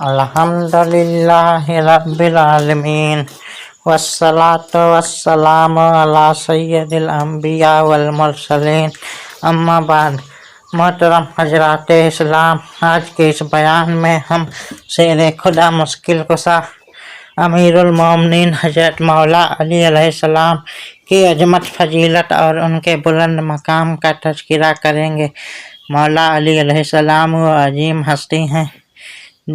الحمدللہ رب العالمین والصلاة والسلام علی سید الانبیاء والمرسلین اما بعد۔ محترم حضرات اسلام، آج کے اس بیان میں ہم شیر خدا مشکل کشا امیر المومنین حضرت مولا علی علیہ السلام کی عظمت، فضیلت اور ان کے بلند مقام کا تذکرہ کریں گے۔ مولا علی علیہ السلام وہ عظیم ہستی ہیں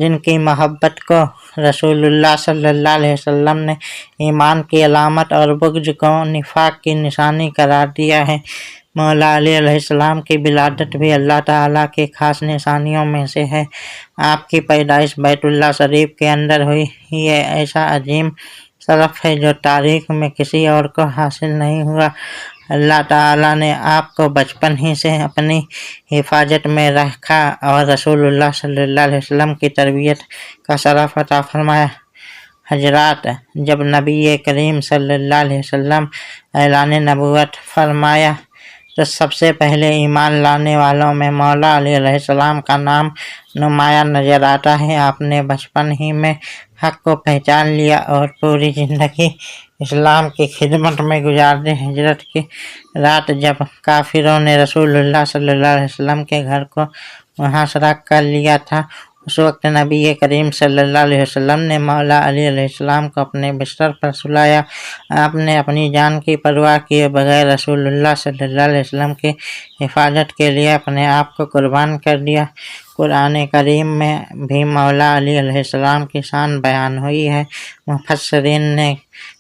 جن کی محبت کو رسول اللہ صلی اللہ علیہ وسلم نے ایمان کی علامت اور بغض کو نفاق کی نشانی قرار دیا ہے۔ مولا علی علیہ السلام کی ولادت بھی اللہ تعالیٰ کی خاص نشانیوں میں سے ہے۔ آپ کی پیدائش بیت اللہ شریف کے اندر ہوئی۔ یہ ایسا عظیم شرف ہے جو تاریخ میں کسی اور کو حاصل نہیں ہوا۔ اللہ تعالیٰ نے آپ کو بچپن ہی سے اپنی حفاظت میں رکھا اور رسول اللہ صلی اللہ علیہ وسلم کی تربیت کا شرف عطا فرمایا۔ حضرات، جب نبی کریم صلی اللہ علیہ وسلم اعلان نبوت فرمایا تو سب سے پہلے ایمان لانے والوں میں مولا علی علیہ السلام کا نام نمایاں نظر آتا ہے۔ آپ نے بچپن ہی میں حق کو پہچان لیا اور پوری زندگی اسلام کی خدمت میں گزار دی۔ ہجرت کی رات جب کافروں نے رسول اللہ صلی اللہ علیہ وسلم کے گھر کو محاصرہ کر لیا تھا، اس وقت نبی کریم صلی اللہ علیہ وسلم نے مولا علی علیہ السلام کو اپنے بستر پر سلایا۔ آپ نے اپنی جان کی پرواہ کیے بغیر رسول اللہ صلی اللہ علیہ وسلم کی حفاظت کے لیے اپنے آپ کو قربان کر دیا۔ قرآن کریم میں بھی مولا علی علیہ السلام کی شان بیان ہوئی ہے۔ مفسرین نے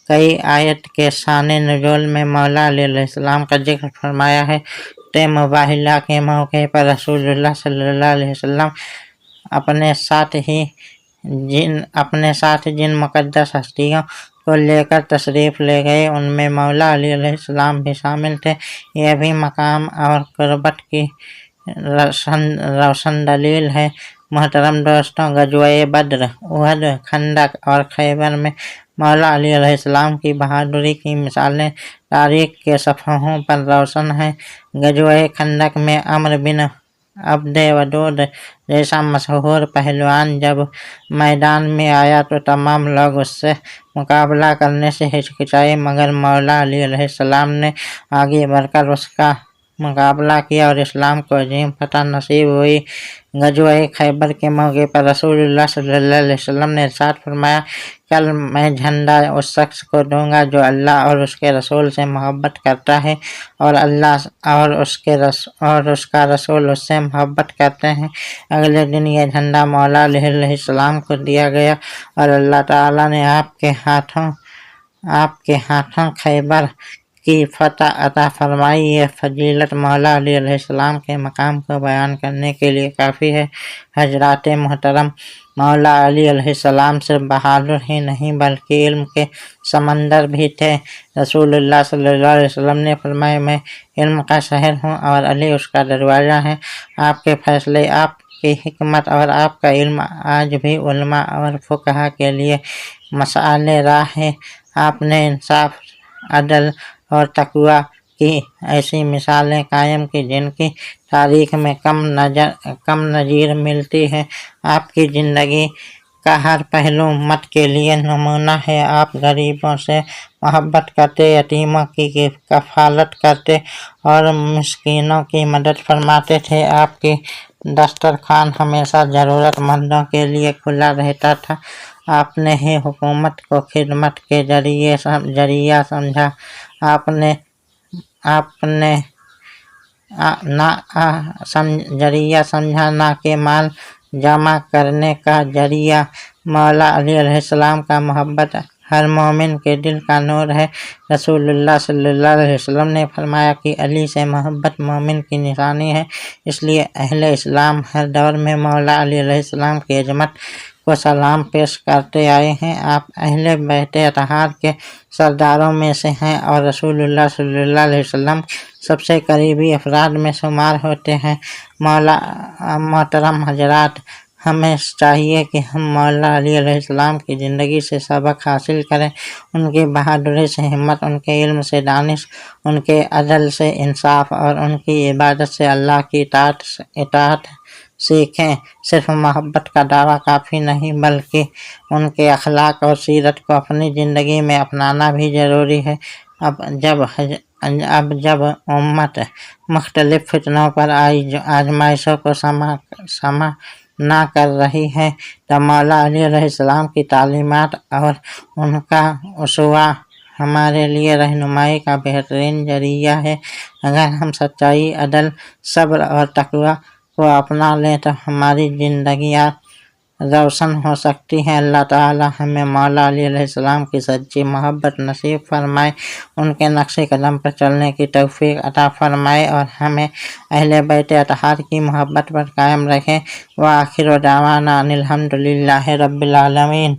کئی آیت کے شان نزول میں مولا علی علیہ السلام کا ذکر فرمایا ہے۔ مباہلہ کے موقع پر رسول اللہ صلی اللہ علیہ وسلم اپنے ساتھ جن مقدس ہستیوں کو لے کر تشریف لے گئے ان میں مولا علی علیہ السلام بھی شامل تھے۔ یہ بھی مقام اور قربت کی روشن دلیل ہے۔ محترم دوستوں، غزوہ بدر، احد، خندق اور خیبر میں مولا علی علیہ السلام کی بہادری کی مثالیں تاریخ کے صفحوں پر روشن ہیں۔ غزوہ خندق میں عمرو بن عبد ودود جیسا مشہور پہلوان جب میدان میں آیا تو تمام لوگ اس سے مقابلہ کرنے سے ہچکچائے، مگر مولا علی علیہ السلام نے آگے بڑھ کر اس کا مقابلہ کیا اور اسلام کو عظیم فتح نصیب ہوئی۔ غزوہ خیبر کے موقع پر رسول اللہ صلی اللہ علیہ وسلم نے ارشاد فرمایا، کل میں جھنڈا اس شخص کو دوں گا جو اللہ اور اس کے رسول سے محبت کرتا ہے اور اللہ اور اس کا رسول اس سے محبت کرتے ہیں۔ اگلے دن یہ جھنڈا مولا علیہ السلام کو دیا گیا اور اللہ تعالیٰ نے آپ کے ہاتھوں خیبر کی فتح عطا فرمائی۔ یہ فضیلت مولا علی علیہ السلام کے مقام کو بیان کرنے کے لیے کافی ہے۔ حضرات محترم، مولا علی علیہ السلام صرف بہادر ہی نہیں بلکہ علم کے سمندر بھی تھے۔ رسول اللہ صلی اللہ علیہ وسلم نے فرمایا، میں علم کا شہر ہوں اور علی اس کا دروازہ ہے۔ آپ کے فیصلے، آپ کی حکمت اور آپ کا علم آج بھی علماء اور فقہا کے لیے مشعل راہ ہے۔ آپ نے انصاف، عدل اور تقوی کی ایسی مثالیں قائم کی جن کی تاریخ میں کم نظیر ملتی ہے۔ آپ کی زندگی کا ہر پہلو امت کے لیے نمونہ ہے۔ آپ غریبوں سے محبت کرتے، یتیموں کی کفالت کرتے اور مسکینوں کی مدد فرماتے تھے۔ آپ کی دسترخوان ہمیشہ ضرورت مندوں کے لیے کھلا رہتا تھا۔ آپ نے ہی حکومت کو خدمت کے ذریعہ سمجھا۔ آپ نے ذریعہ سمجھا، نہ کہ مال جمع کرنے کا ذریعہ۔ مولا علی علیہ السلام کا محبت ہر مومن کے دل کا نور ہے۔ رسول اللہ صلی اللہ علیہ وسلم نے فرمایا کہ علی سے محبت مومن کی نشانی ہے۔ اس لیے اہل اسلام ہر دور میں مولا علی علیہ السلام کی عظمت کو سلام پیش کرتے آئے ہیں۔ آپ اہل بیت اطہار کے سرداروں میں سے ہیں اور رسول اللہ صلی اللہ علیہ وسلم سب سے قریبی افراد میں شمار ہوتے ہیں۔ محترم حضرات، ہمیں چاہیے کہ ہم مولا علی علیہ السلام کی زندگی سے سبق حاصل کریں۔ ان کی بہادری سے ہمت، ان کے علم سے دانش، ان کے عدل سے انصاف اور ان کی عبادت سے اللہ کی اطاعت سیکھیں۔ صرف محبت کا دعویٰ کافی نہیں بلکہ ان کے اخلاق اور سیرت کو اپنی زندگی میں اپنانا بھی ضروری ہے۔ اب جب امت مختلف فتنوں پر آزمائشوں کو سامنا کر رہی ہے تو مولا علی علیہ السلام کی تعلیمات اور ان کا اسوہ ہمارے لیے رہنمائی کا بہترین ذریعہ ہے۔ اگر ہم سچائی، عدل، صبر اور تقوی کو اپنا لیں تو ہماری زندگیاں روشن ہو سکتی ہیں۔ اللہ تعالی ہمیں مولا علی علیہ السلام کی سچی محبت نصیب فرمائے، ان کے نقش قدم پر چلنے کی توفیق عطا فرمائے اور ہمیں اہل بیت اطہار کی محبت پر قائم رکھے۔ وآخر دعوانا ان الحمد للہ رب العالمین۔